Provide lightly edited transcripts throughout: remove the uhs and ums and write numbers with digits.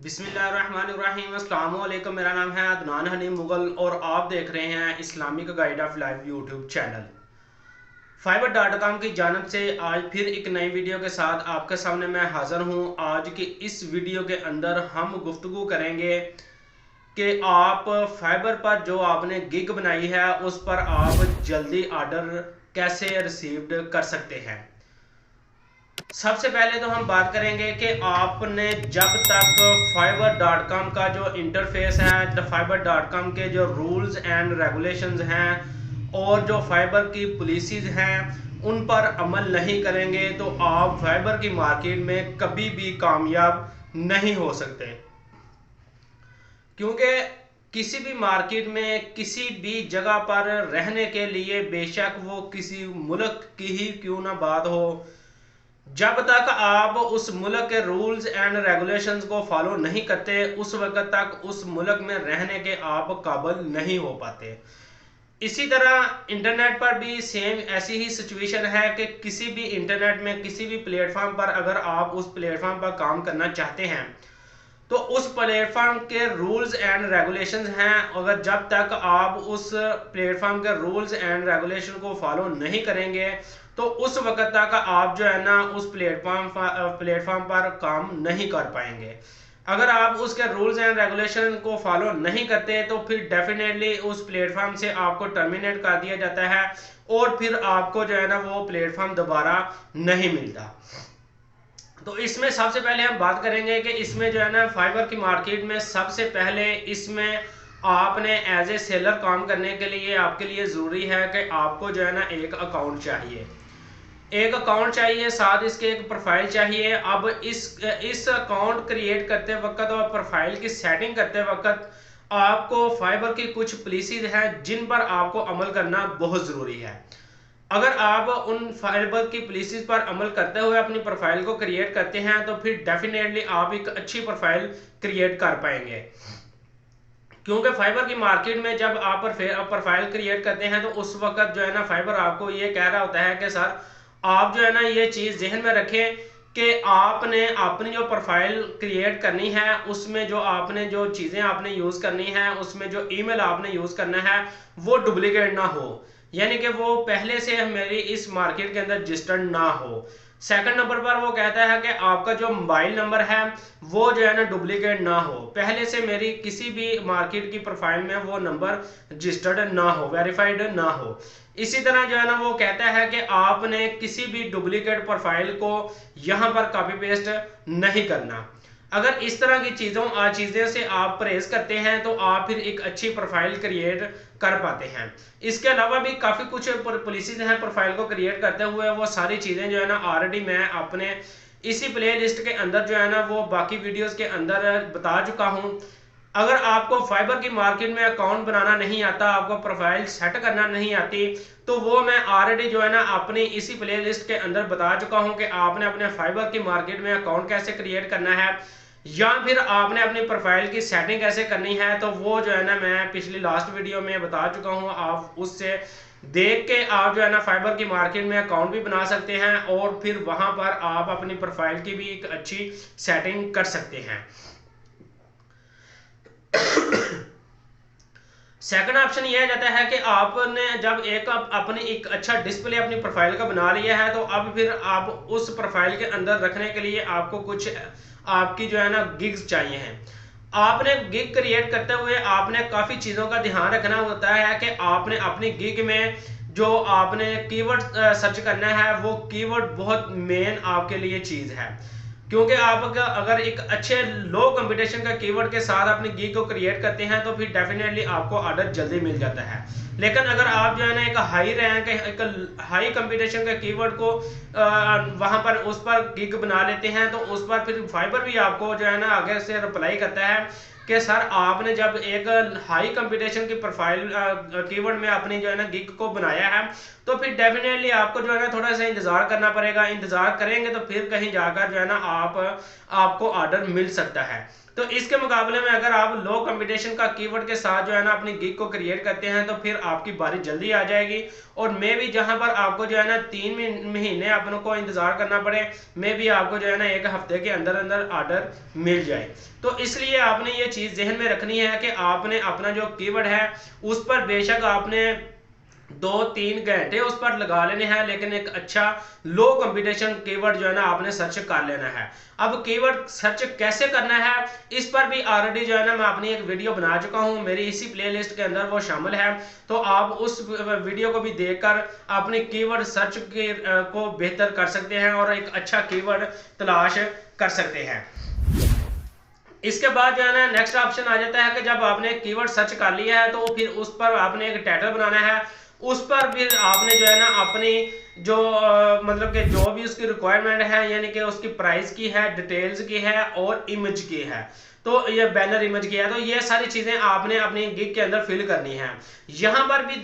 बिस्मिल्लाहिर्रहमानिर्रहीम। अस्सलाम वालेकुम। मेरा नाम है अदनान हनीम मुगल और आप देख रहे हैं Islamic guide of life YouTube channel. fiverr.com की जानब से आज फिर एक नई वीडियो के साथ आपके सामने मैं हाज़िर हूँ। आज की इस वीडियो के अंदर हम गुफ्तगू करेंगे कि आप फाइबर पर जो आपने गिग बनाई है उस पर आप जल्दी ऑर्डर कैसे रिसीव्ड कर सकते हैं। सबसे पहले तो हम बात करेंगे कि आपने जब तक fiverr.com का जो इंटरफेस है, fiverr.com के जो रूल्स एंड रेगुलेशंस हैं और जो फाइबर की पॉलिसीज हैं उन पर अमल नहीं करेंगे तो आप फाइबर की मार्केट में कभी भी कामयाब नहीं हो सकते। क्योंकि किसी भी मार्केट में किसी भी जगह पर रहने के लिए, बेशक वो किसी मुल्क की ही क्यों ना बात हो, जब तक आप उस मुल्क के रूल्स एंड रेगुलेशंस को फॉलो नहीं करते उस वक्त तक उस मुल्क में रहने के आप काबिल नहीं हो पाते। इसी तरह इंटरनेट पर भी सेम ऐसी ही सिचुएशन है कि किसी भी इंटरनेट में किसी भी प्लेटफॉर्म पर अगर आप उस प्लेटफॉर्म पर काम करना चाहते हैं तो उस प्लेटफॉर्म के रूल्स एंड रेगुलेशंस हैं, अगर जब तक आप उस प्लेटफॉर्म के रूल्स एंड रेगुलेशन को फॉलो नहीं करेंगे तो उस वक्त तक आप जो है ना उस प्लेटफॉर्म पर काम नहीं कर पाएंगे। अगर आप उसके रूल्स एंड रेगुलेशन को फॉलो नहीं करते तो फिर डेफिनेटली उस प्लेटफॉर्म से आपको टर्मिनेट कर दिया जाता है और फिर आपको जो है ना वो प्लेटफॉर्म दोबारा नहीं मिलता। तो इसमें सबसे पहले हम बात करेंगे कि इसमें जो है ना फाइबर की मार्केट में सबसे पहले इसमें आपने एज ए सेलर काम करने के लिए आपके लिए ज़रूरी है कि आपको जो है ना एक अकाउंट चाहिए, एक अकाउंट चाहिए, साथ इसके एक प्रोफाइल चाहिए। अब इस अकाउंट क्रिएट करते वक्त और प्रोफाइल की सेटिंग करते वक्त आपको फाइबर की कुछ पॉलिसीज हैं जिन पर आपको अमल करना बहुत ज़रूरी है। अगर आप उन फाइबर की पॉलिसीज पर अमल करते हुए अपनी प्रोफाइल को क्रिएट करते हैं तो फिर डेफिनेटली आप एक अच्छी प्रोफाइल क्रिएट कर पाएंगे। क्योंकि फाइबर की मार्केट में जब आप प्रोफाइल क्रिएट करते हैं तो उस वक्त जो है ना फाइबर आपको ये कह रहा होता है कि सर आप जो है ना ये चीज़ जहन में रखें कि आपने अपनी जो प्रोफाइल क्रिएट करनी है उसमें जो आपने जो चीज़ें आपने यूज़ करनी है उसमें जो ईमेल आपने यूज़ करना है वो डुप्लीकेट ना हो, यानी कि वो पहले से मेरी इस मार्केट के अंदर रजिस्टर्ड ना हो। सेकंड नंबर पर वो कहता है कि आपका जो मोबाइल नंबर है वो जो है ना डुप्लीकेट ना हो, पहले से मेरी किसी भी मार्केट की प्रोफाइल में वो नंबर रजिस्टर्ड ना हो, वेरीफाइड ना हो। इसी तरह जो है ना वो कहता है कि आपने किसी भी डुप्लीकेट प्रोफाइल को यहाँ पर कॉपी पेस्ट नहीं करना। अगर इस तरह की चीज़ें से आप परहेज करते हैं तो आप फिर एक अच्छी प्रोफाइल क्रिएट कर पाते हैं। इसके अलावा भी काफ़ी कुछ पॉलिसीज हैं प्रोफाइल को क्रिएट करते हुए, वो सारी चीज़ें जो है ना ऑलरेडी मैं अपने इसी प्ले लिस्ट के अंदर जो है ना वो बाकी वीडियोज़ के अंदर बता चुका हूँ। अगर आपको फाइबर की मार्केट में अकाउंट बनाना नहीं आता, आपको प्रोफाइल सेट करना नहीं आती, तो वो मैं ऑलरेडी जो है ना अपनी इसी प्ले लिस्ट के अंदर बता चुका हूं कि आपने अपने फाइबर की मार्केट में अकाउंट कैसे क्रिएट करना है या फिर आपने अपनी प्रोफाइल की सेटिंग कैसे करनी है। तो वो जो है ना मैं पिछली लास्ट वीडियो में बता चुका हूँ, आप उससे देख के आप जो है ना फाइबर की मार्केट में अकाउंट भी बना सकते हैं और फिर वहां पर आप अपनी प्रोफाइल की भी एक अच्छी सेटिंग कर सकते हैं। सेकंड ऑप्शन यह जाता है कि आपने जब अपनी एक अच्छा डिस्प्ले अपनी प्रोफाइल का बना लिया है तो अब फिर आप उस प्रोफाइल के अंदर रखने के लिए आपको कुछ आपकी जो है ना गिग्स चाहिए हैं। आपने गिग क्रिएट करते हुए आपने काफ़ी चीज़ों का ध्यान रखना होता है कि आपने अपनी गिग में जो आपने कीवर्ड सर्च करना है वो कीवर्ड बहुत मेन आपके लिए चीज़ है। क्योंकि आप अगर एक अच्छे लो कंपटीशन का कीवर्ड के साथ अपनी गिग को क्रिएट करते हैं तो फिर डेफिनेटली आपको ऑर्डर जल्दी मिल जाता है। लेकिन अगर आप जो है ना एक हाई रैंक, एक हाई कंपटीशन का कीवर्ड को वहां पर उस पर गिग बना लेते हैं तो उस पर फिर फाइबर भी आपको जो है ना आगे से रिप्लाई करता है कि सर आपने जब एक हाई कंपटीशन की प्रोफाइल कीवर्ड में अपनी जो है ना गिग को बनाया है तो फिर डेफिनेटली आपको जो है ना थोड़ा सा इंतजार करना पड़ेगा। इंतजार करेंगे तो फिर कहीं जाकर जो है ना आपको ऑर्डर मिल सकता है। तो इसके मुकाबले में अगर आप लो कंपटीशन का कीवर्ड के साथ जो है ना अपनी गिग को क्रिएट करते हैं तो फिर आपकी बारी जल्दी आ जाएगी। और मे भी जहां पर आपको जो है ना 3 महीने अपनों को इंतजार करना पड़े, मे भी आपको जो है ना 1 हफ्ते के अंदर अंदर ऑर्डर मिल जाए। तो इसलिए आपने ये चीज़ जहन में रखनी है कि आपने अपना जो कीवर्ड है उस पर बेशक आपने 2-3 घंटे उस पर लगा लेने हैं, लेकिन एक अच्छा लो कंपटीशन कीवर्ड जो है ना आपने सर्च कर लेना है। अब कीवर्ड सर्च कैसे करना है इस पर भी ऑलरेडी जो है ना मैं अपनी एक वीडियो बना चुका हूं, मेरी इसी प्लेलिस्ट के अंदर वो शामिल है। तो आप उस वीडियो को भी देखकर अपने कीवर्ड सर्च को बेहतर कर सकते हैं और एक अच्छा कीवर्ड तलाश कर सकते हैं। इसके बाद जो है ना नेक्स्ट ऑप्शन आ जाता है कि जब आपने कीवर्ड सर्च कर लिया है तो फिर उस पर आपने एक टाइटल बनाना है। उस पर फिर आपने जो है ना अपनी जो मतलब कि जो भी उसकी रिक्वायरमेंट है, यानी कि उसकी प्राइस की है, डिटेल्स की है और इमेज की है, तो ये बैनर इमेज की है, तो ये सारी चीजें आपने अपनी गिग के अंदर फिल करनी है। यहाँ पर भी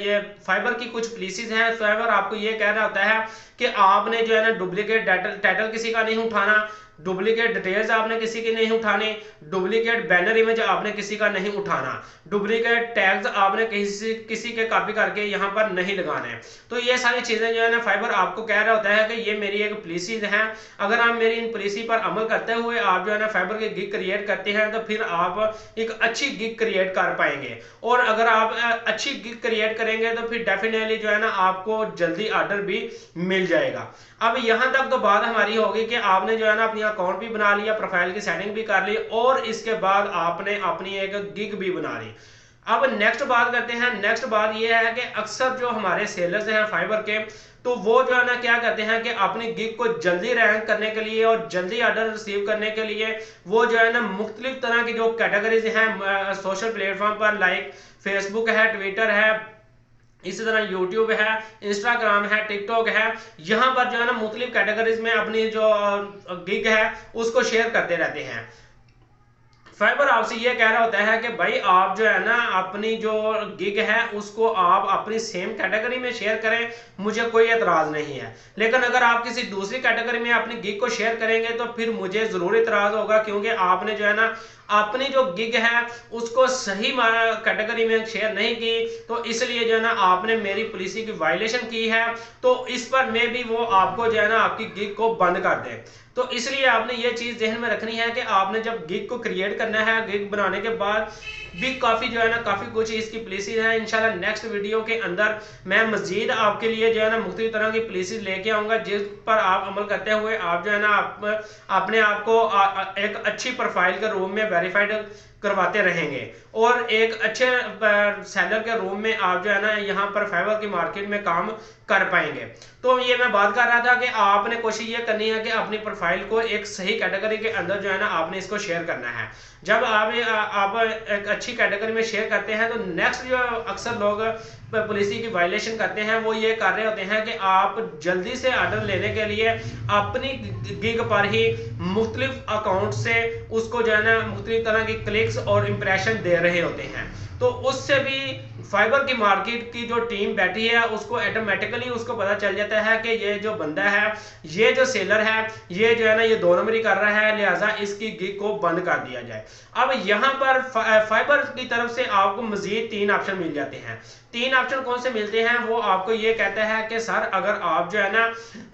ये फाइबर की कुछ पॉलिसीज हैं। फाइबर आपको ये कह रहा होता है कि आपने जो है ना डुप्लीकेट टाइटल किसी का नहीं उठाना, डुप्लीकेट डिटेल्स आपने किसी की नहीं उठानी, डुप्लीकेट बैनर इमेज आपने किसी का नहीं उठाना, डुप्लीकेट टैग्स आपने किसी के कॉपी करके यहाँ पर नहीं लगाने। तो ये सारी चीजें जो है ना फाइबर आपको कह रहा होता है कि ये मेरी एक पॉलिसी है, अगर आप मेरी इन पॉलिसी पर अमल करते हुए आप जो है ना फाइबर की गिग क्रिएट करते हैं तो फिर आप एक अच्छी गिग क्रिएट कर पाएंगे। और अगर आप अच्छी गिग क्रिएट करेंगे तो फिर डेफिनेटली जो है ना आपको जल्दी ऑर्डर भी मिल जाएगा। अब यहां तक तो बात हमारी होगी कि आपने जो है ना अपनी अकाउंट भी बना लिया, प्रोफाइल की सेटिंग भी कर ली और इसके बाद आपने अपनी एक गिग भी बना ली। अब नेक्स्ट बात करते हैं। नेक्स्ट बात यह है कि अक्सर जो हमारे सेलर्स हैं फाइबर के, तो वो जो है ना क्या करते हैं कि अपनी गिग को जल्दी रैंक करने के लिए और जल्दी ऑर्डर रिसीव करने के लिए वो जो है ना मुख्तलिफ तरह की जो कैटेगरीज हैं सोशल प्लेटफॉर्म पर, लाइक फेसबुक है, ट्विटर है, इसी तरह यूट्यूब है, इंस्टाग्राम है, टिकटॉक है, यहाँ पर जो है ना मुख्तलिफ कैटेगरीज में अपनी जो गिग है उसको शेयर करते रहते हैं। फाइबर आपसे ये कह रहा होता है कि भाई आप जो है ना अपनी जो गिग है उसको आप अपनी सेम कैटेगरी में शेयर करें, मुझे कोई एतराज नहीं है। लेकिन अगर आप किसी दूसरी कैटेगरी में अपनी गिग को शेयर करेंगे तो फिर मुझे जरूर एतराज होगा, क्योंकि आपने जो है ना अपनी जो गिग है उसको सही कैटेगरी में शेयर नहीं की, तो इसलिए जो है ना आपने मेरी पॉलिसी की वायलेशन की है। तो इस पर मैं भी वो आपको जो है ना आपकी गिग को बंद कर दे। तो इसलिए आपने ये चीज ध्यान में रखनी है कि आपने जब गिग को क्रिएट करना है, गिग बनाने के बाद भी काफी जो है ना काफी कुछ इसकी पॉलिसीज है। इंशाल्लाह नेक्स्ट वीडियो के अंदर मैं मजीद आपके लिए जो है ना मुख्तलिफ तरह की पॉलिसीज लेके आऊंगा, जिस पर आप अमल करते हुए आप जो है ना अपने आप को एक अच्छी प्रोफाइल के रूम में वेरीफाइड करवाते रहेंगे और एक अच्छे सेलर के रूम में आप जो है ना यहाँ पर फाइबर की मार्केट में काम कर पाएंगे। तो ये मैं बात कर रहा था कि आपने कोशिश ये करनी है कि अपनी प्रोफाइल को एक सही कैटेगरी के अंदर जो है ना आपने इसको शेयर करना है। जब आप एक अच्छी कैटेगरी में शेयर करते हैं तो नेक्स्ट जो अक्सर लोग पॉलिसी की वायलेशन करते हैं वो ये कर रहे होते हैं कि आप जल्दी से ऑर्डर लेने के लिए अपनी गिग पर ही मुख्तलिफ अकाउंट से उसको जो है ना मुख्तलिफ तरह की क्लिक्स और इंप्रेशन दे रहे होते हैं। तो उससे भी फाइबर की मार्केट की जो टीम बैठी है उसको ऑटोमेटिकली उसको पता चल जाता है कि ये जो बंदा है, ये जो सेलर है, ये जो है ना ये 2 नंबरी कर रहा है, लिहाजा इसकी गिग को बंद कर दिया जाए। अब यहाँ पर फाइबर की तरफ से आपको मजीद 3 ऑप्शन मिल जाते हैं। 3 ऑप्शन कौन से मिलते हैं? वो आपको ये कहता है कि सर अगर आप जो है ना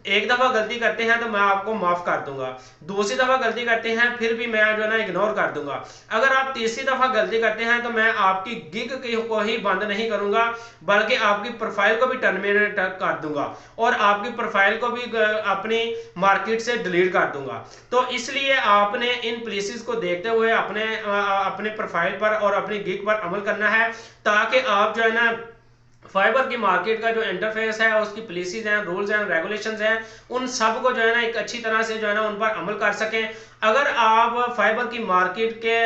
एक दफा गलती करते हैं तो मैं आपको माफ कर दूंगा, दूसरी दफा गलती करते हैं फिर भी मैं जो है ना इग्नोर कर दूंगा, अगर आप तीसरी दफा गलती करते हैं तो मैं आपकी गिग को ही बंद नहीं करूंगा बल्कि आपकी प्रोफाइल को भी टर्मिनेट कर दूंगा और आपकी प्रोफाइल को भी अपनी मार्केट से डिलीट कर दूंगा। तो इसलिए आपने इन पॉलिसीज को देखते हुए अपने प्रोफाइल पर और अपनी गिग पर अमल करना है, ताकि आप जो है ना फाइबर की मार्केट का जो इंटरफेस है, उसकी पॉलिसीज हैं, रूल्स हैं, रेगुलेशंस हैं, उन सब को जो है ना एक अच्छी तरह से जो है ना उन पर अमल कर सकें। अगर आप फाइबर की मार्केट के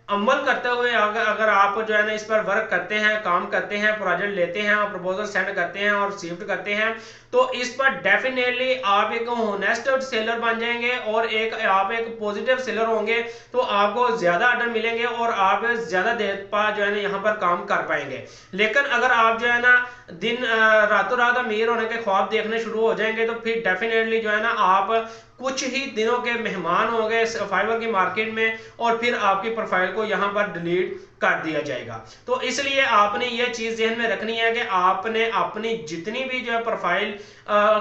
अमल करते हुए अगर आप जो है ना इस पर वर्क करते हैं, काम करते हैं, प्रोजेक्ट लेते हैं और प्रपोजल सेंड करते हैं और शिफ्ट करते हैं, तो इस पर डेफिनेटली आप एक होनेस्ट सेलर बन जाएंगे और आप एक पॉजिटिव सेलर होंगे, तो आपको ज्यादा ऑर्डर मिलेंगे और आप ज्यादा देर पर जो है ना यहाँ पर काम कर पाएंगे। लेकिन अगर आप जो है ना दिन रातों रात अमीर होने के ख्वाब देखने शुरू हो जाएंगे तो फिर डेफिनेटली जो है ना आप कुछ ही दिनों के मेहमान हो गए फाइबर की मार्केट में और फिर आपकी प्रोफाइल को यहाँ पर डिलीट कर दिया जाएगा। तो इसलिए आपने ये चीज़ ध्यान में रखनी है कि आपने अपनी जितनी भी जो है प्रोफाइल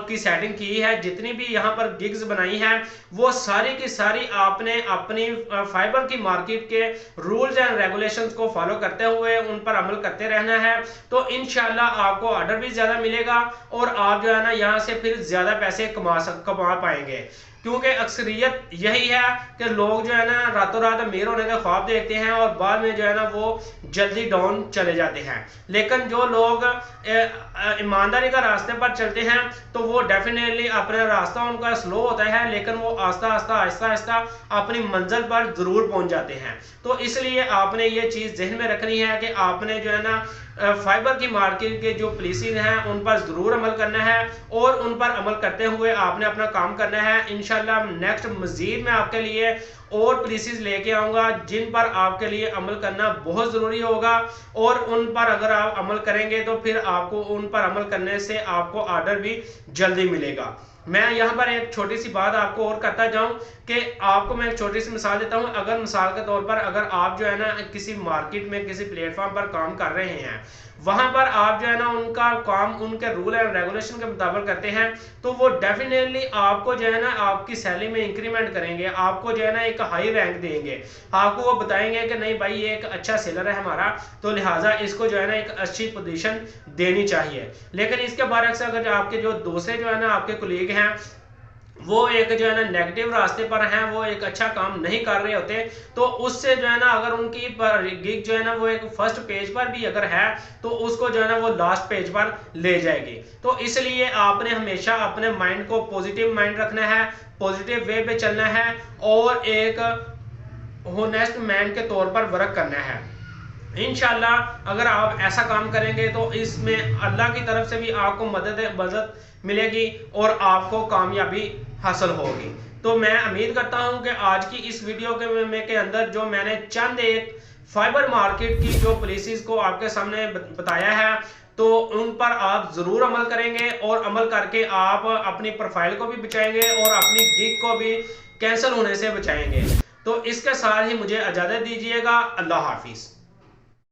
की सेटिंग की है, जितनी भी यहाँ पर गिग्स बनाई है, वो सारी की सारी आपने अपनी फाइबर की मार्केट के रूल्स एंड रेगुलेशंस को फॉलो करते हुए उन पर अमल करते रहना है। तो इंशाल्लाह आपको ऑर्डर भी ज़्यादा मिलेगा और आप जो है ना यहाँ से फिर ज़्यादा पैसे कमा पाएंगे। क्योंकि अक्सरियत यही है कि लोग जो है ना रातों रात अमीर होने का ख्वाब देखते हैं और बाद में जो है ना वो जल्दी डाउन चले जाते हैं। लेकिन जो लोग ईमानदारी का रास्ते पर चलते हैं तो वो डेफिनेटली अपना रास्ता उनका स्लो होता है, लेकिन वो आस्ता आस्ता अपनी मंजिल पर जरूर पहुंच जाते हैं। तो इसलिए आपने ये चीज़ जहन में रखनी है कि आपने जो है ना फाइबर की मार्केट के जो पॉलिसीज हैं उन पर ज़रूर अमल करना है और उन पर अमल करते हुए आपने अपना काम करना है। इंशाल्लाह नेक्स्ट मज़ीद मैं आपके लिए और पॉलिसीज लेके आऊँगा जिन पर आपके लिए अमल करना बहुत ज़रूरी होगा, और उन पर अगर आप अमल करेंगे तो फिर आपको उन पर अमल करने से आपको ऑर्डर भी जल्दी मिलेगा। मैं यहाँ पर एक छोटी सी बात आपको और करता जाऊँ कि आपको मैं एक छोटी सी मिसाल देता हूँ। अगर मिसाल के तौर पर अगर आप जो है ना किसी मार्केट में किसी प्लेटफॉर्म पर काम कर रहे हैं, वहाँ पर आप जो है ना उनका काम उनके रूल एंड रेगुलेशन के मुताबिक करते हैं, तो वो डेफिनेटली आपको जो है ना आपकी सैलरी में इंक्रीमेंट करेंगे, आपको जो है ना एक हाई रैंक देंगे, आपको वो बताएंगे कि नहीं भाई ये एक अच्छा सेलर है हमारा, तो लिहाजा इसको जो है ना एक अच्छी पोजीशन देनी चाहिए। लेकिन इसके बरक्स अगर आपके जो दूसरे जो है ना आपके कुलीग हैं वो एक जो है ना नेगेटिव रास्ते पर हैं, वो एक अच्छा काम नहीं कर रहे होते, तो उससे जो है ना अगर उनकी गिग जो है ना वो एक फर्स्ट पेज पर भी अगर है तो उसको जो है ना वो लास्ट पेज पर ले जाएगी। तो इसलिए आपने हमेशा अपने माइंड को पॉजिटिव माइंड रखना है, पॉजिटिव वे पे चलना है और एक होनेस्ट मैन के तौर पर वर्क करना है। इंशाल्लाह अगर आप ऐसा काम करेंगे तो इसमें अल्लाह की तरफ से भी आपको मदद मिलेगी और आपको कामयाबी हासिल होगी। तो मैं उम्मीद करता हूं कि आज की इस वीडियो के अंदर जो मैंने चंद एक फाइबर मार्केट की जो पॉलिसीज को आपके सामने बताया है, तो उन पर आप जरूर अमल करेंगे और अमल करके आप अपनी प्रोफाइल को भी बचाएंगे और अपनी गिग को भी कैंसिल होने से बचाएंगे। तो इसके साथ ही मुझे इजाजत दीजिएगा। अल्लाह हाफिज।